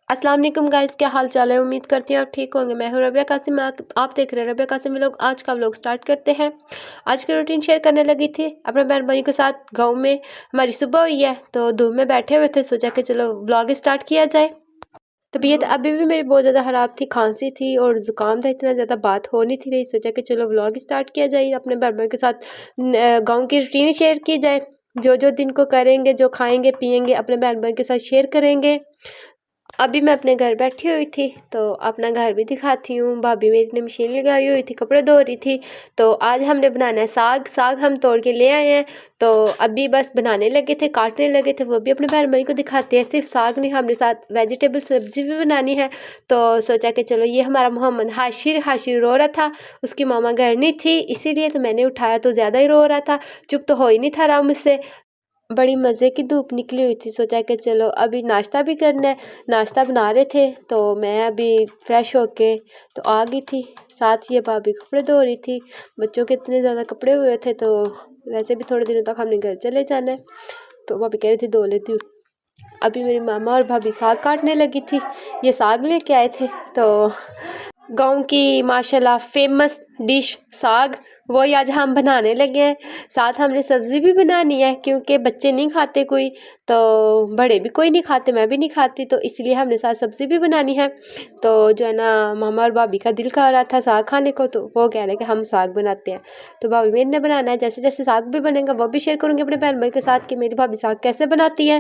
अस्सलाम वालेकुम गाइस, क्या हाल चाल है। उम्मीद करती हूँ आप ठीक होंगे। मैं हूँ रबिया कासिम। आप देख रहे हैं रबिया कासिम व्लॉग। आज का व्लॉग स्टार्ट करते हैं। आज की रूटीन शेयर करने लगी थी अपने बहन भाई के साथ। गांव में हमारी सुबह हुई है तो धूप में बैठे हुए थे, सोचा कि चलो व्लॉग स्टार्ट किया जाए। तबीयत अभी भी मेरी बहुत ज़्यादा ख़राब थी, खांसी थी और ज़ुकाम था, इतना ज़्यादा बात हो नहीं थी रही। सोचा कि चलो व्लॉग स्टार्ट किया जाए, अपने बहन भाई के साथ गाँव की रूटीन शेयर की जाए। जो जो दिन को करेंगे, जो खाएंगे पिएंगे, अपने बहन भाई के साथ शेयर करेंगे। अभी मैं अपने घर बैठी हुई थी तो अपना घर भी दिखाती हूँ। भाभी मेरी ने मशीन लगाई हुई थी, कपड़े धो रही थी। तो आज हमने बनाना है साग। साग हम तोड़ के ले आए हैं तो अभी बस बनाने लगे थे, काटने लगे थे। वो भी अपने बहन भाई को दिखाते हैं। सिर्फ साग नहीं, हमने साथ वेजिटेबल सब्जी भी बनानी है। तो सोचा कि चलो, ये हमारा मोहम्मद हाशिर रो रहा था, उसकी मामा घर नहीं थी इसीलिए। तो मैंने उठाया तो ज़्यादा ही रो रहा था, चुप तो हो ही नहीं था रहा मुझसे। बड़ी मज़े की धूप निकली हुई थी। सोचा कि चलो अभी नाश्ता भी करना है। नाश्ता बना रहे थे तो मैं अभी फ्रेश होके तो आ गई थी। साथ ये भाभी कपड़े धो रही थी। बच्चों के इतने ज़्यादा कपड़े हुए थे तो वैसे भी थोड़े दिनों तक हमने घर चले जाना है, तो भाभी कह रही थी धो लेती हूँ। अभी मेरी मामा और भाभी साग काटने लगी थी। ये साग लेके आए थे तो गाँव की माशाल्लाह फेमस डिश साग, वही आज हम बनाने लगे हैं। साथ हमने सब्ज़ी भी बनानी है क्योंकि बच्चे नहीं खाते कोई, तो बड़े भी कोई नहीं खाते, मैं भी नहीं खाती, तो इसलिए हमने साथ सब्ज़ी भी बनानी है। तो जो है ना, मामा और भाभी का दिल कर रहा था साग खाने को, तो वो कह रहे कि हम साग बनाते हैं। तो भाभी मेरी ने बनाना है। जैसे जैसे साग भी बनेगा वो भी शेयर करूँगी अपने बहन भाई के साथ कि मेरी भाभी साग कैसे बनाती है।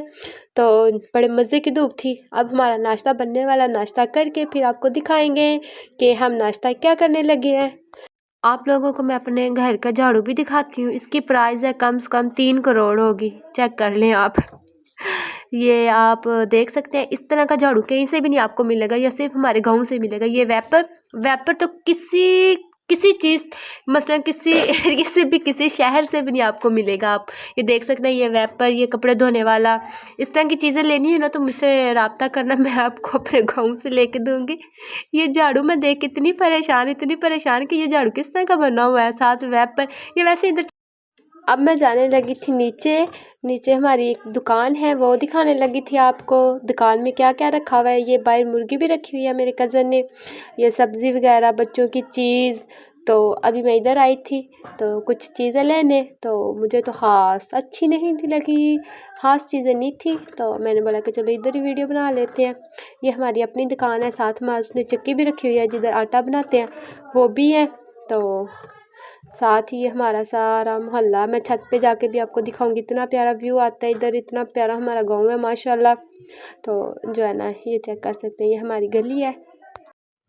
तो बड़े मज़े की धूप थी। अब हमारा नाश्ता बनने वाला, नाश्ता करके फिर आपको दिखाएंगे कि हम नाश्ता क्या करने लगे हैं। आप लोगों को मैं अपने घर का झाड़ू भी दिखाती हूँ। इसकी प्राइस है कम से कम 3 करोड़ होगी, चेक कर लें आप। ये आप देख सकते हैं, इस तरह का झाड़ू कहीं से भी नहीं आपको मिलेगा, या सिर्फ हमारे गांव से मिलेगा। ये वेपर तो किसी चीज़, मसलन किसी शहर से भी नहीं आपको मिलेगा। आप ये देख सकते हैं, ये वेपर, ये कपड़े धोने वाला, इस तरह की चीज़ें लेनी है ना तो मुझसे रब्ता करना, मैं आपको अपने गाँव से लेके दूँगी। ये झाड़ू मैं देख के इतनी परेशान कि ये झाड़ू किस तरह का बना हुआ है, साथ वेपर। ये वैसे इधर। अब मैं जाने लगी थी नीचे। नीचे हमारी एक दुकान है, वो दिखाने लगी थी आपको। दुकान में क्या क्या रखा हुआ है। ये बाहर मुर्गी भी रखी हुई है मेरे कज़न ने, ये सब्ज़ी वगैरह, बच्चों की चीज़। तो अभी मैं इधर आई थी तो कुछ चीज़ें लेने, तो मुझे तो ख़ास अच्छी नहीं थी लगी, ख़ास चीज़ें नहीं थी, तो मैंने बोला कि चलो इधर ही वीडियो बना लेते हैं। ये हमारी अपनी दुकान है, साथ में उसने चक्की भी रखी हुई है जिधर आटा बनाते हैं, वो भी है। तो साथ ही हमारा सारा मोहल्ला, मैं छत पे जाके भी आपको दिखाऊंगी। इतना प्यारा व्यू आता है इधर, इतना प्यारा हमारा गांव है माशाल्लाह। तो जो है ना, ये चेक कर सकते हैं, ये हमारी गली है।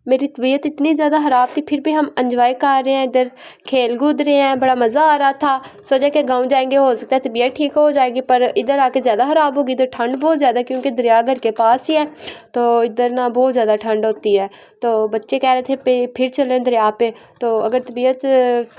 मेरी तबीयत इतनी ज़्यादा ख़राब थी फिर भी हम एंजॉय कर रहे हैं, इधर खेल कूद रहे हैं, बड़ा मज़ा आ रहा था। सोचा कि गांव जाएंगे, हो सकता है तबीयत ठीक हो जाएगी, पर इधर आके ज़्यादा ख़राब होगी। इधर ठंड बहुत ज़्यादा, क्योंकि दरिया घर के पास ही है, तो इधर ना बहुत ज़्यादा ठंड होती है। तो बच्चे कह रहे थे फिर चलें दरिया पे, तो अगर तबीयत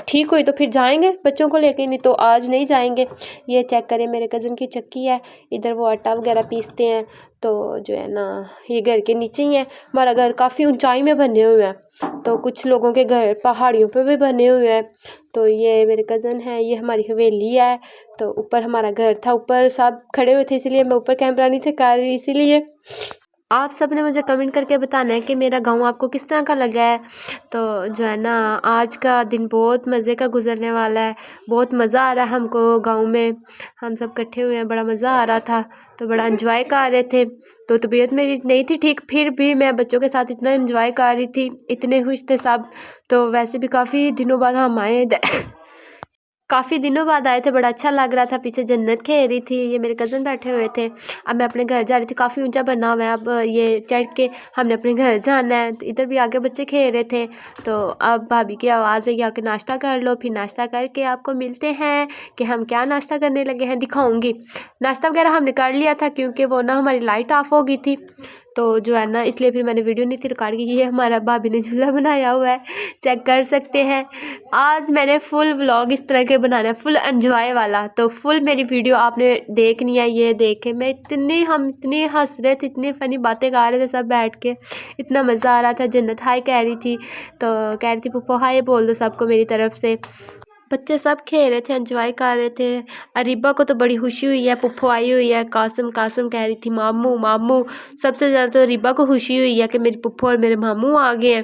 ठीक हुई तो फिर जाएंगे बच्चों को लेके, नहीं तो आज नहीं जाएंगे। ये चेक करें, मेरे कज़न की चक्की है, इधर वो आटा वगैरह पीसते हैं। तो जो है ना, ये घर के नीचे ही है। हमारा घर काफ़ी ऊंचाई में बने हुए हैं, तो कुछ लोगों के घर पहाड़ियों पे भी बने हुए हैं। तो ये मेरे कज़न है, ये हमारी हवेली है। तो ऊपर हमारा घर था, ऊपर सब खड़े हुए थे इसलिए मैं ऊपर कैमरा नहीं थे कर रही। इसीलिए आप सब ने मुझे कमेंट करके बताना है कि मेरा गांव आपको किस तरह का लगा है। तो जो है ना, आज का दिन बहुत मज़े का गुजरने वाला है। बहुत मज़ा आ रहा है हमको गांव में, हम सब इकट्ठे हुए हैं, बड़ा मज़ा आ रहा था, तो बड़ा एंजॉय कर रहे थे। तो तबीयत मेरी नहीं थी ठीक, फिर भी मैं बच्चों के साथ इतना एंजॉय कर रही थी, इतने खुश थे सब। तो वैसे भी काफ़ी दिनों बाद हम आए काफ़ी दिनों बाद आए थे, बड़ा अच्छा लग रहा था। पीछे जन्नत खेल रही थी, ये मेरे कज़न बैठे हुए थे। अब मैं अपने घर जा रही थी, काफ़ी ऊंचा बना हुआ है, अब ये चढ़ के हमने अपने घर जाना है। तो इधर भी आगे बच्चे खेल रहे थे, तो अब भाभी की आवाज़ है कि आके नाश्ता कर लो। फिर नाश्ता करके आपको मिलते हैं कि हम क्या नाश्ता करने लगे हैं, दिखाऊँगी। नाश्ता वगैरह हमने कर लिया था क्योंकि वो ना हमारी लाइट ऑफ हो गई थी, तो जो है ना, इसलिए फिर मैंने वीडियो नहीं थी रिकॉर्ड की। ये हमारा भाभी ने झूला बनाया हुआ है, चेक कर सकते हैं। आज मैंने फुल व्लॉग इस तरह के बनाना है, फुल एंजॉय वाला। तो फुल मेरी वीडियो आपने देखनी है। ये देखे मैं हम इतने हंस रहे थे, इतनी फ़नी बातें कर रहे थे सब बैठ के, इतना मज़ा आ रहा था। जन्नत हाय कह रही थी, तो कह रही थी पप्पो हाय बोल दो सबको मेरी तरफ से। बच्चे सब खेल रहे थे, एंजॉय कर रहे थे। अरीबा को तो बड़ी खुशी हुई है, पुप्पो आई हुई है। कासिम कासिम कह रही थी मामू मामू। सबसे ज़्यादा तो अरीबा को खुशी हुई है कि मेरी पुप्पो और मेरे मामू आ गए हैं।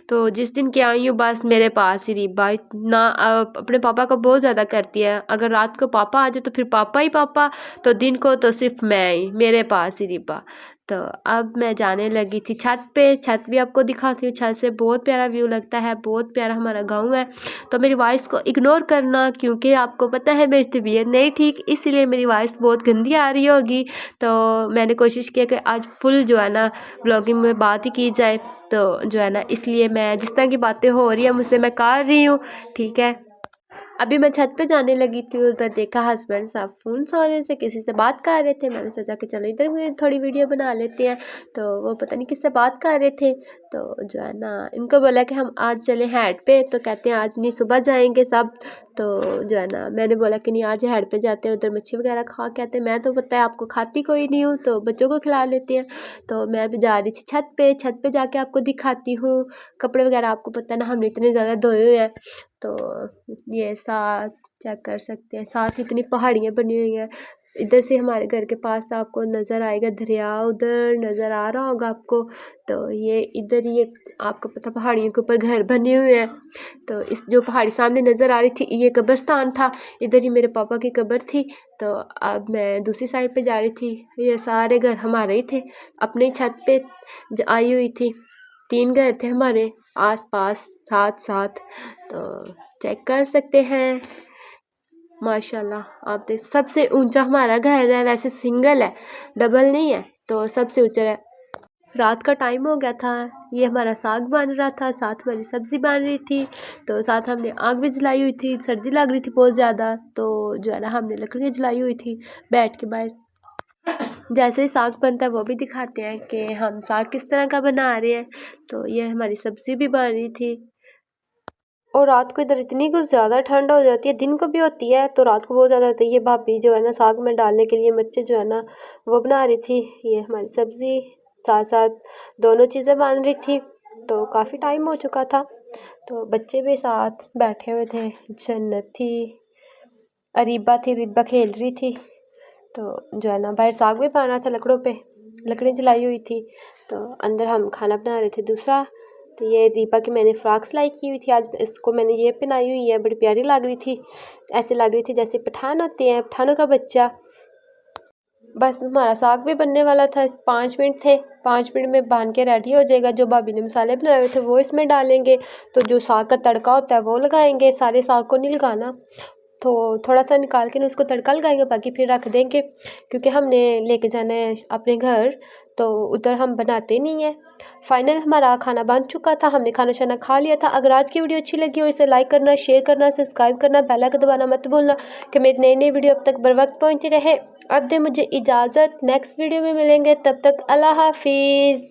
तो जिस दिन की आई हूँ बस मेरे पास ही अरीबा इतना अपने पापा को बहुत ज़्यादा करती है। अगर रात को पापा आ जाए तो फिर पापा ही पापा, तो दिन को तो सिर्फ मैं ही, मेरे पास ही अरीबा। तो अब मैं जाने लगी थी छत पे। छत भी आपको दिखाती हूँ, छत से बहुत प्यारा व्यू लगता है, बहुत प्यारा हमारा गांव है। तो मेरी वॉइस को इग्नोर करना, क्योंकि आपको पता है मेरी तबीयत नहीं ठीक, इसीलिए मेरी वॉइस बहुत गंदी आ रही होगी। तो मैंने कोशिश किया कि आज फुल जो है ना व्लॉगिंग में बात ही की जाए। तो जो है ना इसलिए मैं जिस तरह की बातें हो रही है मुझसे मैं कर रही हूँ, ठीक है। अभी मैं छत पे जाने लगी थी, उधर देखा हस्बैंड साहब फ़ोन सोने से किसी से बात कर रहे थे। मैंने सोचा कि चलो इधर भी थोड़ी वीडियो बना लेते हैं। तो वो पता नहीं किससे बात कर रहे थे। तो जो है ना इनको बोला कि हम आज चले हैड पे, तो कहते हैं आज नहीं सुबह जाएंगे सब। तो जो है ना मैंने बोला कि नहीं आज हैड पे जाते हैं, उधर मच्छी वगैरह खा के आते हैं। मैं तो पता है आपको खाती कोई नहीं हूँ, तो बच्चों को खिला लेते हैं। तो मैं भी जा रही थी छत पे जाके आपको दिखाती हूँ। कपड़े वगैरह आपको पता है ना हमने इतने ज़्यादा धोए हुए हैं। तो ये साथ चेक कर सकते हैं, साथ इतनी पहाड़ियाँ बनी हुई हैं। इधर से हमारे घर के पास आपको नज़र आएगा दरिया, उधर नज़र आ रहा होगा आपको। तो ये इधर ये आपको पता पहाड़ियों के ऊपर घर बने हुए हैं। तो इस जो पहाड़ी सामने नज़र आ रही थी ये कब्रिस्तान था, इधर ही मेरे पापा की कब्र थी। तो अब मैं दूसरी साइड पे जा रही थी। ये सारे घर हमारे ही थे, अपनी छत पे आई हुई थी। 3 घर थे हमारे आस पास साथ साथ। तो चेक कर सकते हैं माशाल्लाह। आप देख सबसे ऊंचा हमारा घर है, वैसे सिंगल है डबल नहीं है, तो सबसे ऊंचा है। रात का टाइम हो गया था, ये हमारा साग बन रहा था, साथ हमारी सब्ज़ी बन रही थी। तो साथ हमने आग भी जलाई हुई थी, सर्दी लग रही थी बहुत ज़्यादा। तो जो है ना हमने लकड़ियाँ जलाई हुई थी बैठ के बाहर। जैसे ही साग बनता है वो भी दिखाते हैं कि हम साग किस तरह का बना रहे हैं। तो ये हमारी सब्ज़ी भी बन रही थी। और रात को इधर इतनी कुछ ज़्यादा ठंड हो जाती है, दिन को भी होती है तो रात को बहुत ज़्यादा होती है। ये भाभी जो है ना साग में डालने के लिए मिर्चें जो है ना वो बना रही थी। ये हमारी सब्ज़ी साथ साथ दोनों चीज़ें बन रही थी। तो काफ़ी टाइम हो चुका था, तो बच्चे भी साथ बैठे हुए थे। जन्नत थी, अरीबा थी, अरीबा खेल रही थी। तो जो है ना बाहर साग भी बन रहा था, लकड़ों पे लकड़ियाँ जलाई हुई थी। तो अंदर हम खाना बना रहे थे दूसरा। तो ये दीपा की मैंने फ़्रॉक सिलाई की हुई थी, आज इसको मैंने ये पहनाई हुई है, बड़ी प्यारी लग रही थी। ऐसे लग रही थी जैसे पठान होते हैं, पठानों का बच्चा। बस हमारा साग भी बनने वाला था, 5 मिनट थे, 5 मिनट में बन के रेडी हो जाएगा। जो भाभी ने मसाले बनाए हुए थे वो इसमें डालेंगे, तो जो साग का तड़का होता है वो लगाएंगे। सारे साग को नहीं लगाना, तो थोड़ा सा निकाल के ना उसको तड़का लगाएंगे, बाकी फिर रख देंगे, क्योंकि हमने लेके जाना है अपने घर, तो उधर हम बनाते नहीं हैं। फाइनल हमारा खाना बन चुका था, हमने खाना शाना खा लिया था। अगर आज की वीडियो अच्छी लगी हो इसे लाइक करना, शेयर करना, सब्सक्राइब करना, बेल आइकन दबाना मत भूलना कि मेरी नई नई वीडियो अब तक बर वक्त पहुँचती रहे। अब दे मुझे इजाज़त, नेक्स्ट वीडियो में मिलेंगे, तब तक अल्लाह हाफिज़।